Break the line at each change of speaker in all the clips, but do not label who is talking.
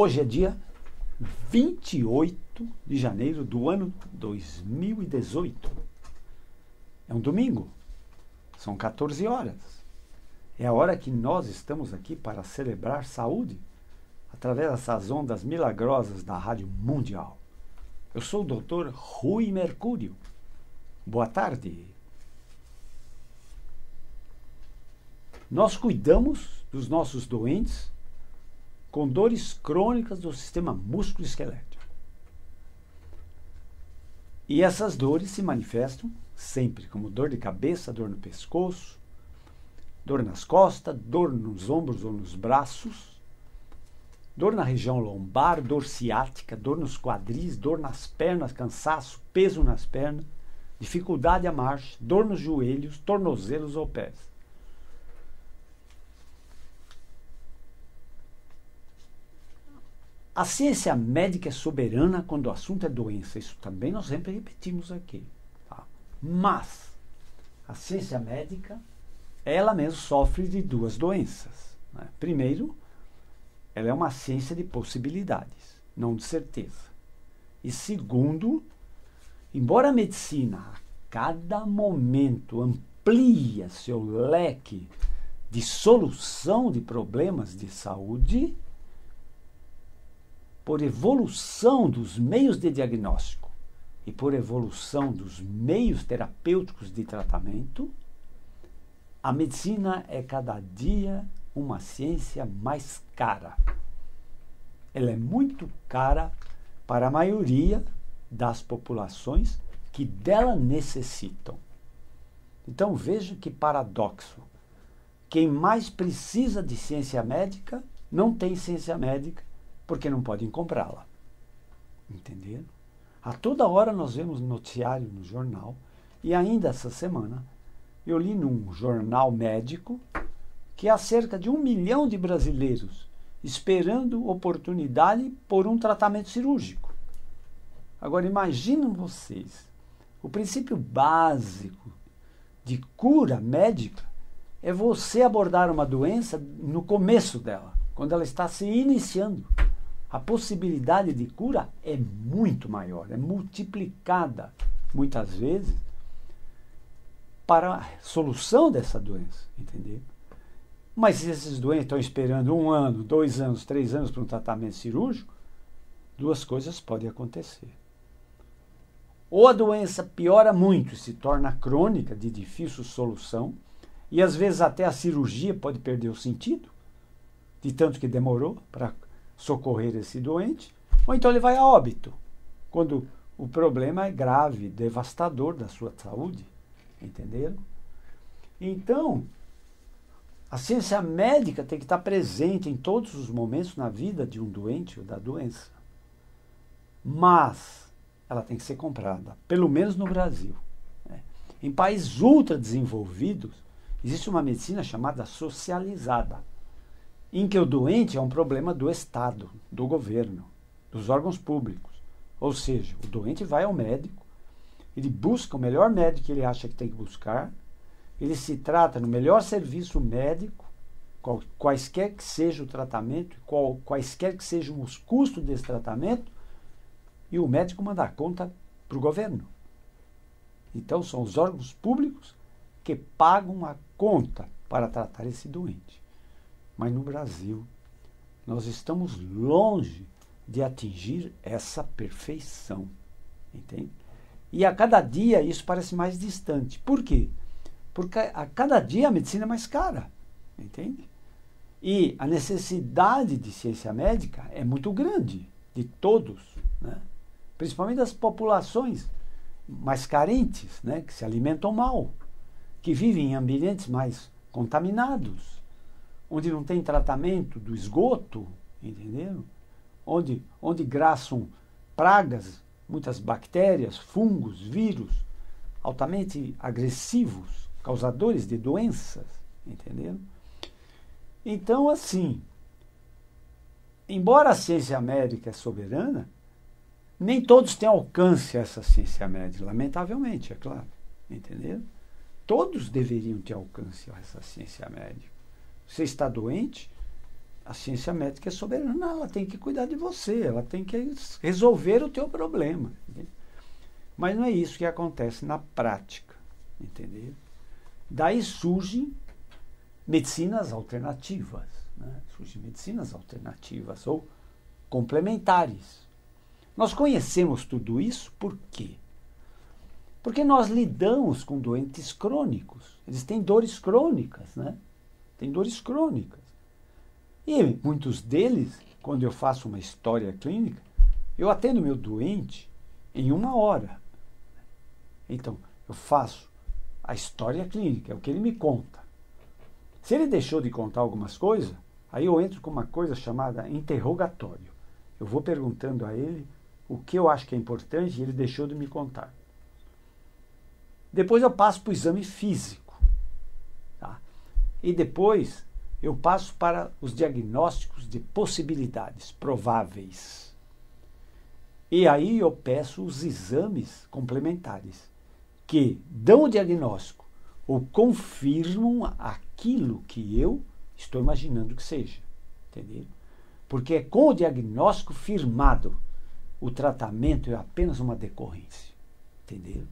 Hoje é dia 28 de janeiro do ano 2018. É um domingo. São 14 horas. É a hora que nós estamos aqui para celebrar saúde através dessas ondas milagrosas da Rádio Mundial. Eu sou o Dr. Rui Mercúrio. Boa tarde. Nós cuidamos dos nossos doentes com dores crônicas do sistema músculo-esquelético. E essas dores se manifestam sempre como dor de cabeça, dor no pescoço, dor nas costas, dor nos ombros ou nos braços, dor na região lombar, dor ciática, dor nos quadris, dor nas pernas, cansaço, peso nas pernas, dificuldade à marcha, dor nos joelhos, tornozelos ou pés. A ciência médica é soberana quando o assunto é doença. Isso também nós sempre repetimos aqui. Tá? Mas a ciência médica, ela mesma sofre de duas doenças. Né? Primeiro, ela é uma ciência de possibilidades, não de certeza. E segundo, embora a medicina a cada momento amplia seu leque de solução de problemas de saúde, por evolução dos meios de diagnóstico e por evolução dos meios terapêuticos de tratamento, a medicina é cada dia uma ciência mais cara. Ela é muito cara para a maioria das populações que dela necessitam. Então veja que paradoxo. Quem mais precisa de ciência médica não tem ciência médica porque não podem comprá-la. Entenderam? A toda hora nós vemos noticiário no jornal, e ainda essa semana eu li num jornal médico que há cerca de 1 milhão de brasileiros esperando oportunidade por um tratamento cirúrgico. Agora imaginem vocês, o princípio básico de cura médica é você abordar uma doença no começo dela, quando ela está se iniciando. A possibilidade de cura é muito maior, é multiplicada, muitas vezes, para a solução dessa doença, entendeu? Mas se esses doentes estão esperando 1 ano, 2 anos, 3 anos para um tratamento cirúrgico, duas coisas podem acontecer. Ou a doença piora muito e se torna crônica, de difícil solução, e às vezes até a cirurgia pode perder o sentido, de tanto que demorou para socorrer esse doente, ou então ele vai a óbito, quando o problema é grave, devastador da sua saúde, entenderam? Então, a ciência médica tem que estar presente em todos os momentos na vida de um doente ou da doença, mas ela tem que ser comprada, pelo menos no Brasil. Né? Em países ultra desenvolvidos, existe uma medicina chamada socializada, em que o doente é um problema do Estado, do governo, dos órgãos públicos. Ou seja, o doente vai ao médico, ele busca o melhor médico que ele acha que tem que buscar, ele se trata no melhor serviço médico, quaisquer que seja o tratamento, quaisquer que sejam os custos desse tratamento, e o médico manda a conta para o governo. Então, são os órgãos públicos que pagam a conta para tratar esse doente. Mas no Brasil, nós estamos longe de atingir essa perfeição, entende? E a cada dia isso parece mais distante. Por quê? Porque a cada dia a medicina é mais cara, entende? E a necessidade de ciência médica é muito grande, de todos, né? Principalmente das populações mais carentes, né? Que se alimentam mal, que vivem em ambientes mais contaminados, onde não tem tratamento do esgoto, entenderam? Onde graçam pragas, muitas bactérias, fungos, vírus, altamente agressivos, causadores de doenças, entenderam? Então, assim, embora a ciência médica é soberana, nem todos têm alcance a essa ciência médica, lamentavelmente, é claro, entenderam? Todos deveriam ter alcance a essa ciência médica. Você está doente, A ciência médica é soberana, ela tem que cuidar de você, ela tem que resolver o teu problema. Entendeu? Mas não é isso que acontece na prática, entendeu? Daí surgem medicinas alternativas, né? Surgem medicinas alternativas ou complementares. Nós conhecemos tudo isso por quê? Porque nós lidamos com doentes crônicos. Eles têm dores crônicas, né? Tem dores crônicas. E muitos deles, quando eu faço uma história clínica, eu atendo meu doente em 1 hora. Então, eu faço a história clínica, é o que ele me conta. Se ele deixou de contar algumas coisas, aí eu entro com uma coisa chamada interrogatório. Eu vou perguntando a ele o que eu acho que é importante e ele deixou de me contar. Depois eu passo para o exame físico. Tá? E depois eu passo para os diagnósticos de possibilidades prováveis. E aí eu peço os exames complementares, que dão o diagnóstico ou confirmam aquilo que eu estou imaginando que seja. Entendeu? Porque é com o diagnóstico firmado, o tratamento é apenas uma decorrência. Entendeu?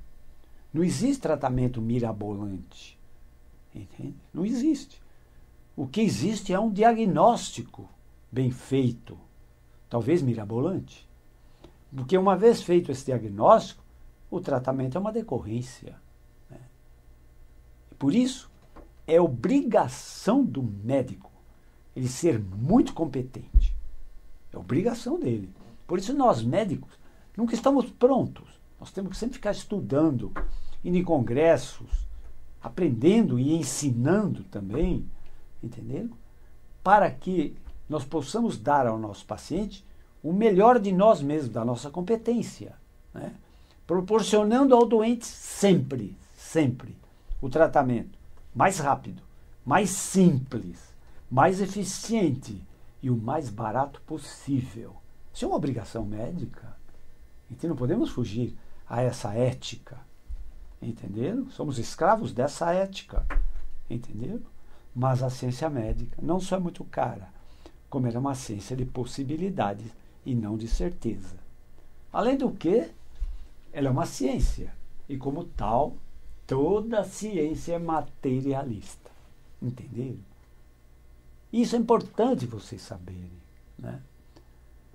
Não existe tratamento mirabolante. Entende? Não existe. O que existe é um diagnóstico bem feito, talvez mirabolante. Porque uma vez feito esse diagnóstico, o tratamento é uma decorrência. Né? E por isso, é obrigação do médico ele ser muito competente. É obrigação dele. Por isso nós médicos nunca estamos prontos. Nós temos que sempre ficar estudando, indo em congressos, aprendendo e ensinando também, entendeu? Para que nós possamos dar ao nosso paciente o melhor de nós mesmos, da nossa competência, né? Proporcionando ao doente sempre, sempre, o tratamento mais rápido, mais simples, mais eficiente e o mais barato possível. Isso é uma obrigação médica. Então não podemos fugir a essa ética. Entenderam? Somos escravos dessa ética. Entenderam? Mas a ciência médica não só é muito cara, como ela é uma ciência de possibilidades e não de certeza. Além do que, ela é uma ciência. E como tal, toda ciência é materialista. Entenderam? Isso é importante vocês saberem. Né?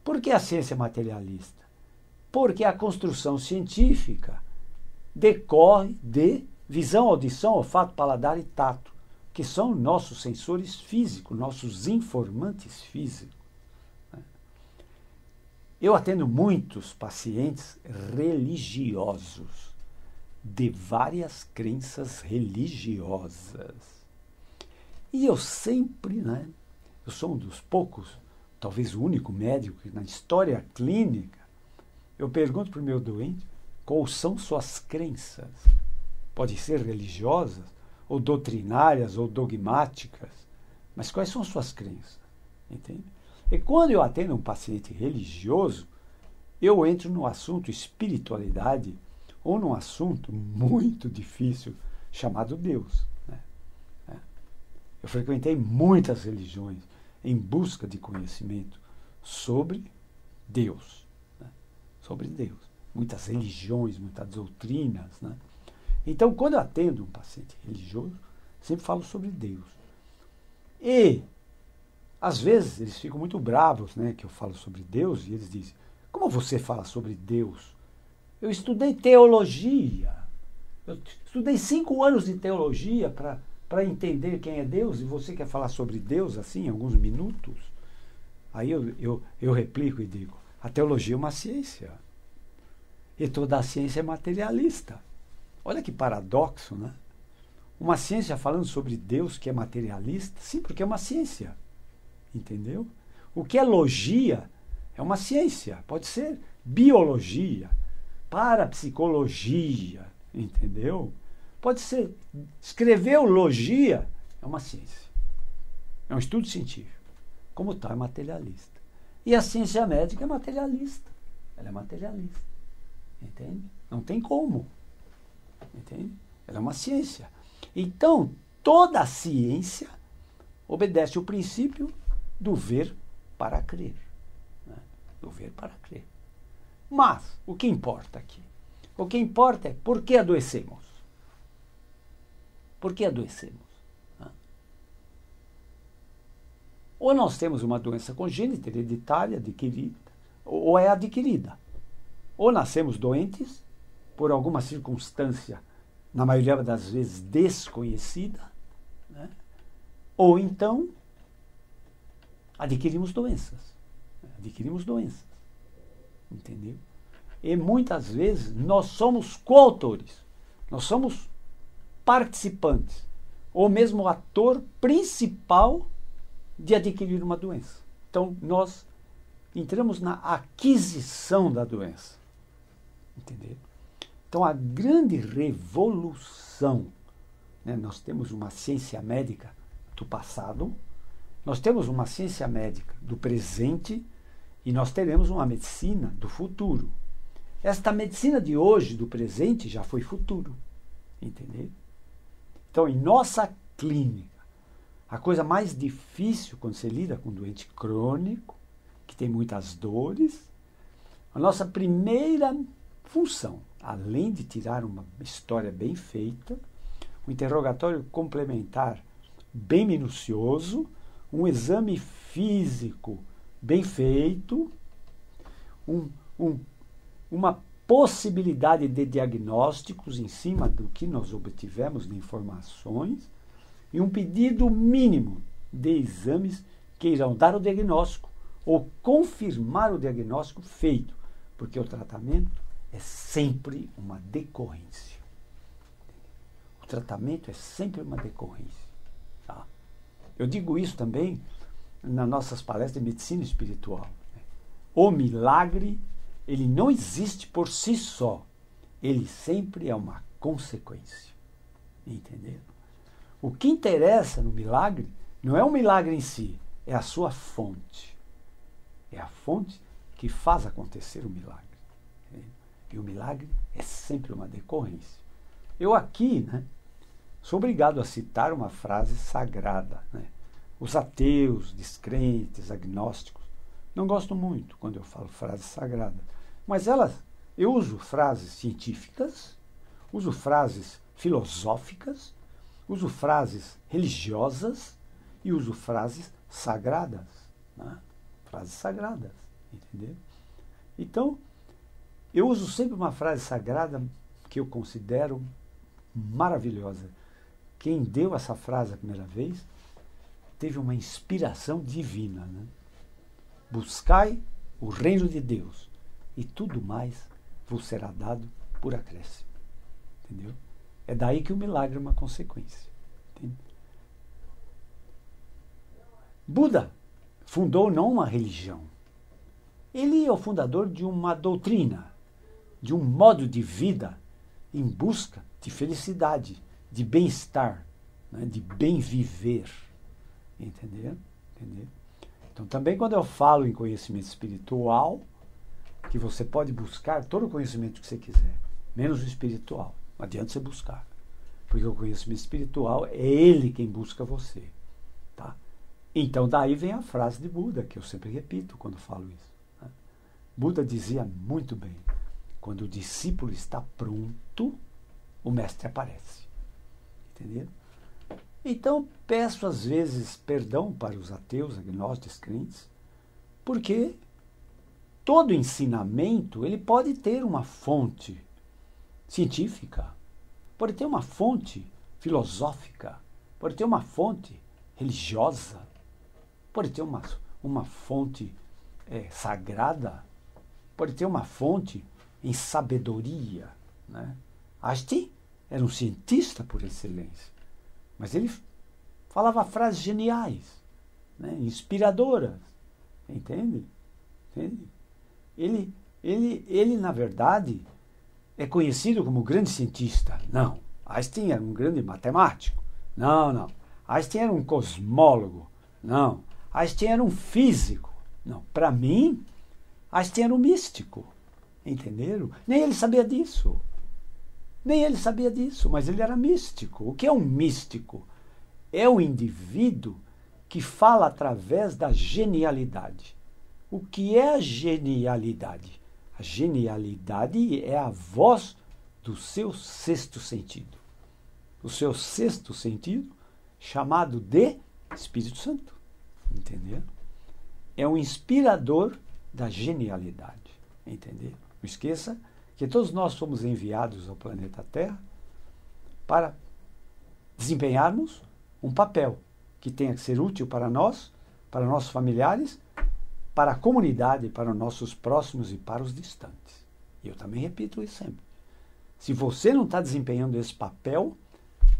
Por que a ciência é materialista? Porque a construção científica decorre de visão, audição, olfato, paladar e tato, que são nossos sensores físicos, nossos informantes físicos. Eu atendo muitos pacientes religiosos, de várias crenças religiosas. E eu sempre, né, eu sou um dos poucos, talvez o único médico que na história clínica, eu pergunto para o meu doente quais são suas crenças. Podem ser religiosas, ou doutrinárias, ou dogmáticas, mas quais são suas crenças? Entende? E quando eu atendo um paciente religioso, eu entro no assunto espiritualidade ou num assunto muito difícil chamado Deus. Né? Eu frequentei muitas religiões em busca de conhecimento sobre Deus. Né? Sobre Deus. Muitas religiões, muitas doutrinas. Né? Então, quando eu atendo um paciente religioso, sempre falo sobre Deus. E às vezes eles ficam muito bravos, né, que eu falo sobre Deus, e eles dizem, como você fala sobre Deus? Eu estudei teologia. Eu estudei 5 anos de teologia para entender quem é Deus, e você quer falar sobre Deus assim, em alguns minutos? Aí eu replico e digo, a teologia é uma ciência. E toda a ciência é materialista. Olha que paradoxo, né? Uma ciência falando sobre Deus que é materialista? Sim, porque é uma ciência. Entendeu? O que é logia é uma ciência. Pode ser biologia, parapsicologia, entendeu? Pode ser, escreveu logia, é uma ciência. É um estudo científico. Como tal, é materialista. E a ciência médica é materialista. Ela é materialista. Entende? Não tem como. Entende? Ela é uma ciência. Então, toda a ciência obedece o princípio do ver para crer. Né? Do ver para crer. Mas, o que importa aqui? O que importa é por que adoecemos. Por que adoecemos? Né? Ou nós temos uma doença congênita, hereditária, adquirida, ou é adquirida. Ou nascemos doentes, por alguma circunstância, na maioria das vezes desconhecida, né? Ou então adquirimos doenças. Adquirimos doenças. Entendeu? E muitas vezes nós somos coautores, nós somos participantes, ou mesmo o ator principal de adquirir uma doença. Então nós entramos na aquisição da doença. Entendeu? Então a grande revolução, né? Nós temos uma ciência médica do passado, nós temos uma ciência médica do presente e nós teremos uma medicina do futuro. Esta medicina de hoje, do presente, já foi futuro. Entendeu? Então, em nossa clínica, a coisa mais difícil quando você lida com um doente crônico, que tem muitas dores, a nossa primeira função, além de tirar uma história bem feita, um interrogatório complementar bem minucioso, um exame físico bem feito, uma possibilidade de diagnósticos em cima do que nós obtivemos de informações e um pedido mínimo de exames que irão dar o diagnóstico ou confirmar o diagnóstico feito, porque o tratamento é sempre uma decorrência. O tratamento é sempre uma decorrência. Tá? Eu digo isso também nas nossas palestras de medicina espiritual. O milagre, ele não existe por si só. Ele sempre é uma consequência. Entendeu? O que interessa no milagre não é o milagre em si, é a sua fonte. É a fonte que faz acontecer o milagre. E o milagre é sempre uma decorrência. Eu aqui, né, sou obrigado a citar uma frase sagrada. Né? Os ateus, descrentes, agnósticos, não gostam muito quando eu falo frase sagrada. Mas eu uso frases científicas, uso frases filosóficas, uso frases religiosas e uso frases sagradas. Né? Frases sagradas, entendeu? Então, eu uso sempre uma frase sagrada que eu considero maravilhosa. Quem deu essa frase a primeira vez teve uma inspiração divina. Né? Buscai o reino de Deus e tudo mais vos será dado por acréscimo. Entendeu? É daí que o milagre é uma consequência. Entende? Buda fundou não uma religião. Ele é o fundador de uma doutrina, de um modo de vida em busca de felicidade, de bem-estar, né, de bem viver. Entendeu? Entendeu? Então, também quando eu falo em conhecimento espiritual, que você pode buscar todo o conhecimento que você quiser, menos o espiritual. Não adianta você buscar. Porque o conhecimento espiritual é ele quem busca você. Tá? Então, daí vem a frase de Buda, que eu sempre repito quando falo isso. Né? Buda dizia muito bem, quando o discípulo está pronto, o mestre aparece. Entendeu? Então, peço às vezes perdão para os ateus, agnósticos, crentes, porque todo ensinamento ele pode ter uma fonte científica, pode ter uma fonte filosófica, pode ter uma fonte religiosa, pode ter uma fonte sagrada, pode ter uma fonte em sabedoria. Né? Einstein era um cientista por excelência, mas ele falava frases geniais, né? Inspiradoras, entende? Entende? Ele, na verdade, é conhecido como grande cientista. Não. Einstein era um grande matemático. Não. Einstein era um cosmólogo. Não. Einstein era um físico. Não. Para mim, Einstein era um místico. Entenderam? Nem ele sabia disso. Mas ele era místico. O que é um místico? É o indivíduo que fala através da genialidade. O que é a genialidade? A genialidade é a voz do seu sexto sentido. O seu sexto sentido, chamado de Espírito Santo. Entendeu? É um inspirador da genialidade. Entendeu? Não esqueça que todos nós somos enviados ao planeta Terra para desempenharmos um papel que tenha que ser útil para nós, para nossos familiares, para a comunidade, para os nossos próximos e para os distantes. E eu também repito isso sempre. Se você não está desempenhando esse papel,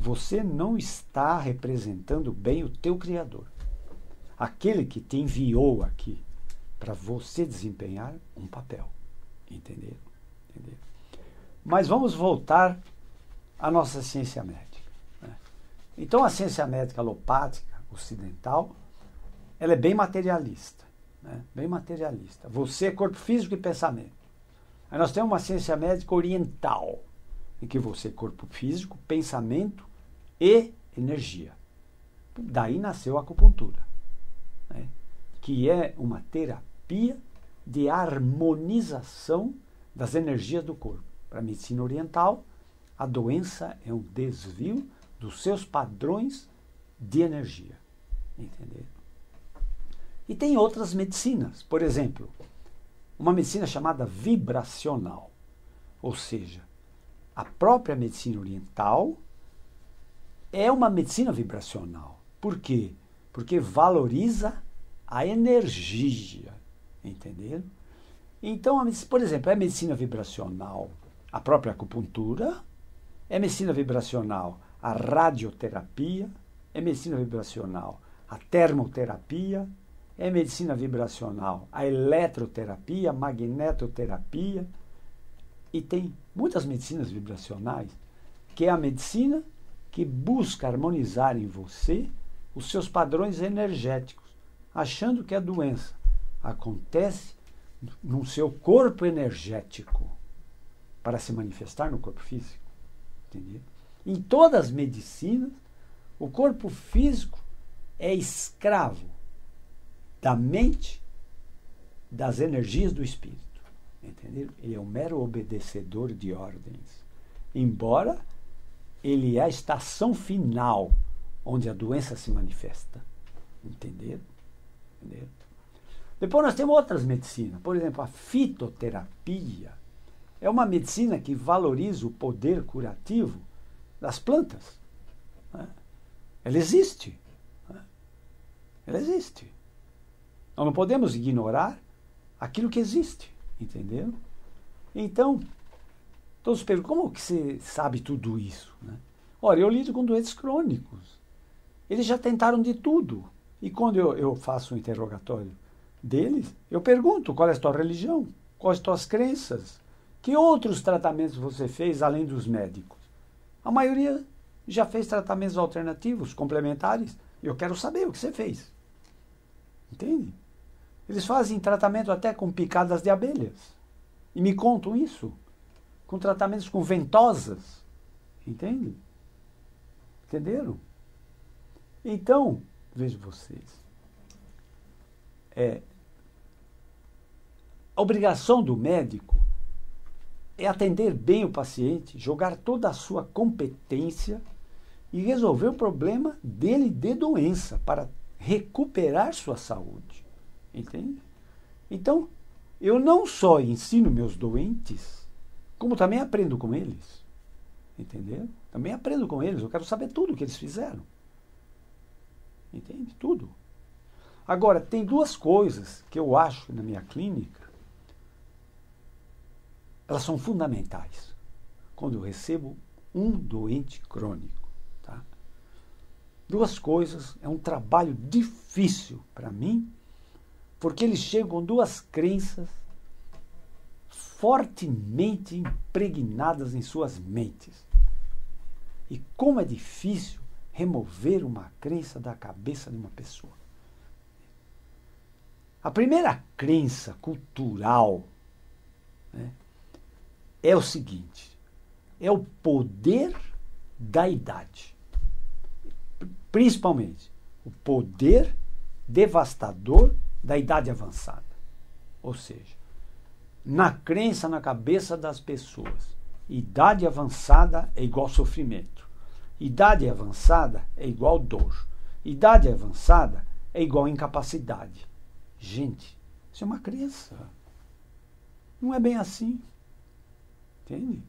você não está representando bem o teu Criador. Aquele que te enviou aqui para você desempenhar um papel. Entenderam? Entenderam? Mas vamos voltar à nossa ciência médica. Né? Então, a ciência médica alopática ocidental, ela é bem materialista. Né? Bem materialista. Você é corpo físico e pensamento. Aí nós temos uma ciência médica oriental, em que você é corpo físico, pensamento e energia. Daí nasceu a acupuntura, né? Que é uma terapia de harmonização das energias do corpo. Para a medicina oriental, a doença é um desvio dos seus padrões de energia. Entendeu? E tem outras medicinas. Por exemplo, uma medicina chamada vibracional. Ou seja, a própria medicina oriental é uma medicina vibracional. Por quê? Porque valoriza a energia. Entenderam? Então, por exemplo, é medicina vibracional a própria acupuntura, é medicina vibracional a radioterapia, é medicina vibracional a termoterapia, é medicina vibracional a eletroterapia, a magnetoterapia, e tem muitas medicinas vibracionais, que é a medicina que busca harmonizar em você os seus padrões energéticos, achando que a doença acontece no seu corpo energético para se manifestar no corpo físico. Entendeu? Em todas as medicinas, o corpo físico é escravo da mente, das energias do espírito. Entenderam? Ele é um mero obedecedor de ordens. Embora ele é a estação final onde a doença se manifesta. Entenderam? Entenderam? Depois nós temos outras medicinas. Por exemplo, a fitoterapia é uma medicina que valoriza o poder curativo das plantas. Né? Ela existe. Né? Ela existe. Nós não podemos ignorar aquilo que existe. Entendeu? Então, todos perguntam, como que você sabe tudo isso? Né? Olha, eu lido com doentes crônicos. Eles já tentaram de tudo. E quando eu faço um interrogatório deles, eu pergunto qual é a tua religião, quais as tuas crenças, que outros tratamentos você fez além dos médicos. A maioria já fez tratamentos alternativos, complementares. Eu quero saber o que você fez. Entende? Eles fazem tratamento até com picadas de abelhas. E me contam isso. Com tratamentos com ventosas. Entende? Entenderam? Então, vejam vocês. A obrigação do médico é atender bem o paciente, jogar toda a sua competência e resolver o problema dele de doença para recuperar sua saúde. Entende? Então, eu não só ensino meus doentes, como também aprendo com eles. Entendeu? Também aprendo com eles. Eu quero saber tudo o que eles fizeram. Entende? Tudo. Agora, tem duas coisas que eu acho na minha clínica, elas são fundamentais quando eu recebo um doente crônico. Tá? Duas coisas, é um trabalho difícil para mim, porque eles chegam com duas crenças fortemente impregnadas em suas mentes. E como é difícil remover uma crença da cabeça de uma pessoa. A primeira crença cultural, né, é o seguinte: é o poder da idade. Principalmente, o poder devastador da idade avançada. Ou seja, na crença, na cabeça das pessoas, idade avançada é igual sofrimento. Idade avançada é igual dor. Idade avançada é igual incapacidade. Gente, isso é uma crença. Não é bem assim. Entende?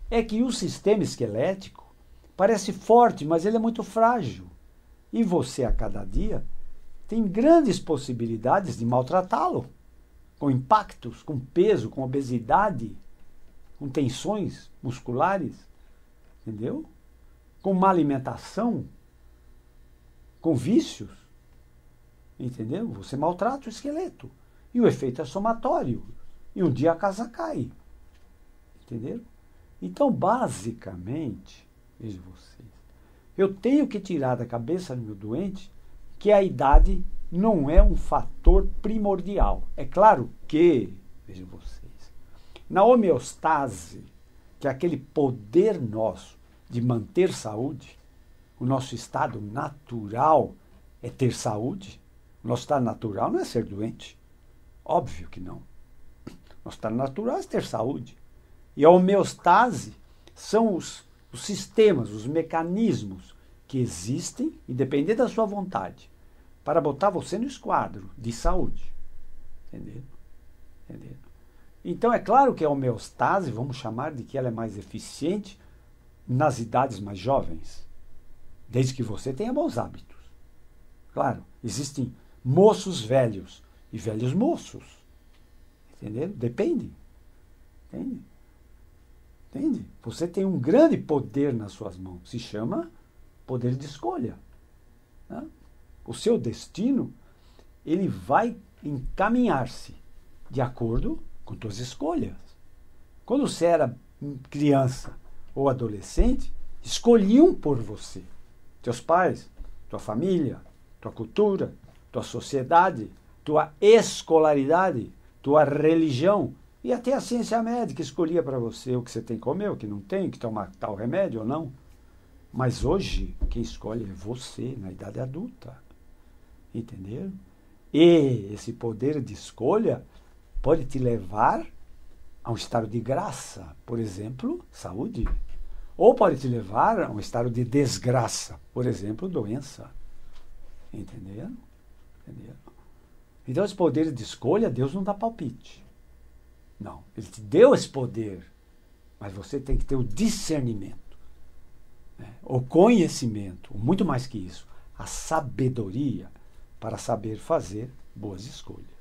É que o sistema esquelético parece forte, mas ele é muito frágil. E você, a cada dia, tem grandes possibilidades de maltratá-lo. Com impactos, com peso, com obesidade, com tensões musculares, entendeu? Com má alimentação, com vícios, entendeu? Você maltrata o esqueleto. E o efeito é somatório. E um dia a casa cai. Entendeu? Então, basicamente, veja vocês, eu tenho que tirar da cabeça do meu doente que a idade não é um fator primordial. É claro que, vejam vocês, na homeostase, que é aquele poder nosso de manter saúde, o nosso estado natural é ter saúde. O nosso estado natural não é ser doente. Óbvio que não. O nosso estado natural é ter saúde. E a homeostase são os sistemas, os mecanismos que existem, independente da sua vontade, para botar você no esquadro de saúde. Entendeu? Entendeu? Então, é claro que a homeostase, vamos chamar de que ela é mais eficiente nas idades mais jovens, desde que você tenha bons hábitos. Claro, existem moços velhos e velhos moços. Entendeu? Depende. Entende? Entende? Você tem um grande poder nas suas mãos. Se chama poder de escolha. Né? O seu destino, ele vai encaminhar-se de acordo com suas escolhas. Quando você era criança ou adolescente, escolhiam por você. Teus pais, tua família, tua cultura, tua sociedade, tua escolaridade, tua religião e até a ciência médica escolhia para você o que você tem que comer, o que não tem, que tomar tal remédio ou não. Mas hoje, quem escolhe é você, na idade adulta. Entenderam? E esse poder de escolha pode te levar a um estado de graça, por exemplo, saúde. Ou pode te levar a um estado de desgraça, por exemplo, doença. Entenderam? Entenderam? Então, esse poder de escolha, Deus não dá palpite. Não, Ele te deu esse poder, mas você tem que ter o discernimento, né? O conhecimento, muito mais que isso, a sabedoria para saber fazer boas escolhas.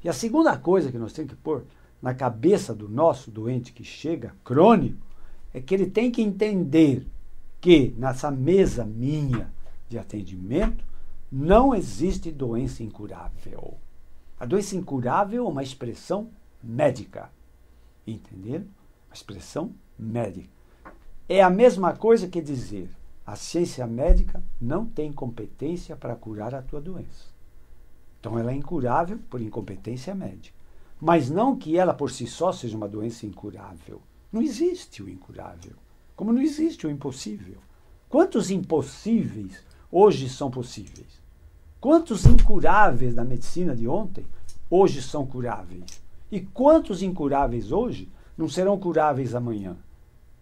E a segunda coisa que nós temos que pôr na cabeça do nosso doente que chega crônico é que ele tem que entender que nessa mesa minha de atendimento não existe doença incurável. A doença incurável é uma expressão médica. Entenderam? Uma expressão médica. É a mesma coisa que dizer: a ciência médica não tem competência para curar a tua doença. Então ela é incurável por incompetência médica. Mas não que ela por si só seja uma doença incurável. Não existe o incurável. Como não existe o impossível. Quantos impossíveis hoje são possíveis? Quantos incuráveis da medicina de ontem hoje são curáveis? E quantos incuráveis hoje não serão curáveis amanhã?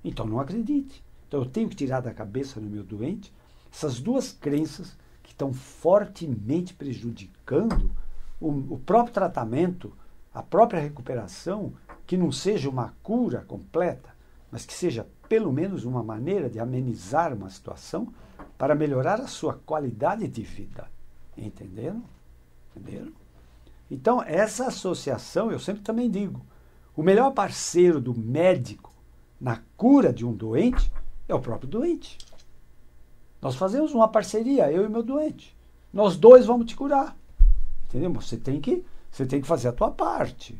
Então não acredite. Então eu tenho que tirar da cabeça do meu doente essas duas crenças que estão fortemente prejudicando o próprio tratamento, a própria recuperação, que não seja uma cura completa, mas que seja pelo menos uma maneira de amenizar uma situação para melhorar a sua qualidade de vida. Entenderam? Entenderam? Então, essa associação, eu sempre também digo, o melhor parceiro do médico na cura de um doente é o próprio doente. Nós fazemos uma parceria, eu e meu doente. Nós dois vamos te curar. Entendeu? Você tem que fazer a tua parte.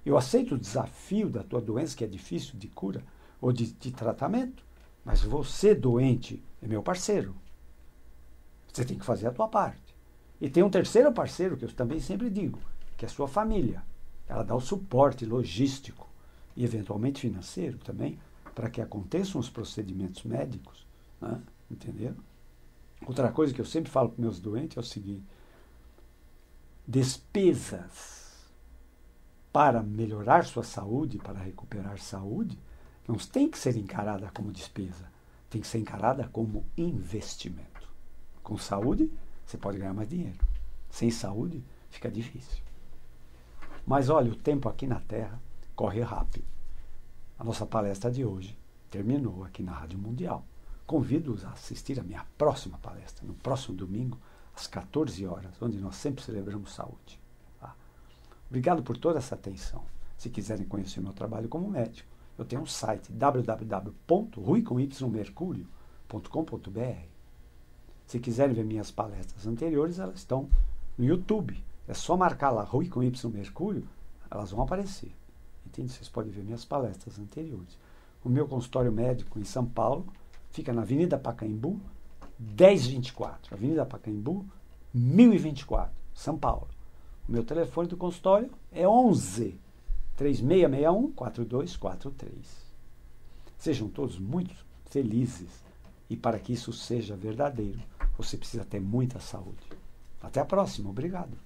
Eu aceito o desafio da tua doença, que é difícil de cura ou de tratamento, mas você, doente, é meu parceiro. Você tem que fazer a tua parte. E tem um terceiro parceiro, que eu também sempre digo, que é a sua família. Ela dá o suporte logístico e, eventualmente, financeiro também, para que aconteçam os procedimentos médicos. Né? Entenderam? Outra coisa que eu sempre falo para meus doentes é o seguinte: despesas para melhorar sua saúde, para recuperar saúde, não tem que ser encarada como despesa, tem que ser encarada como investimento. Com saúde, você pode ganhar mais dinheiro. Sem saúde, fica difícil. Mas olha, o tempo aqui na Terra corre rápido. A nossa palestra de hoje terminou aqui na Rádio Mundial. Convido-os a assistir a minha próxima palestra, no próximo domingo, às 14 horas, onde nós sempre celebramos saúde. Tá? Obrigado por toda essa atenção. Se quiserem conhecer meu trabalho como médico, eu tenho um site www.ruicomercurio.com.br. Se quiserem ver minhas palestras anteriores, elas estão no YouTube. É só marcar lá Rui com Y Mercúrio, elas vão aparecer. Entende? Vocês podem ver minhas palestras anteriores. O meu consultório médico em São Paulo fica na Avenida Pacaembu, 1024. Avenida Pacaembu, 1024, São Paulo. O meu telefone do consultório é 11 3661 4243. Sejam todos muito felizes. E para que isso seja verdadeiro, você precisa ter muita saúde. Até a próxima. Obrigado.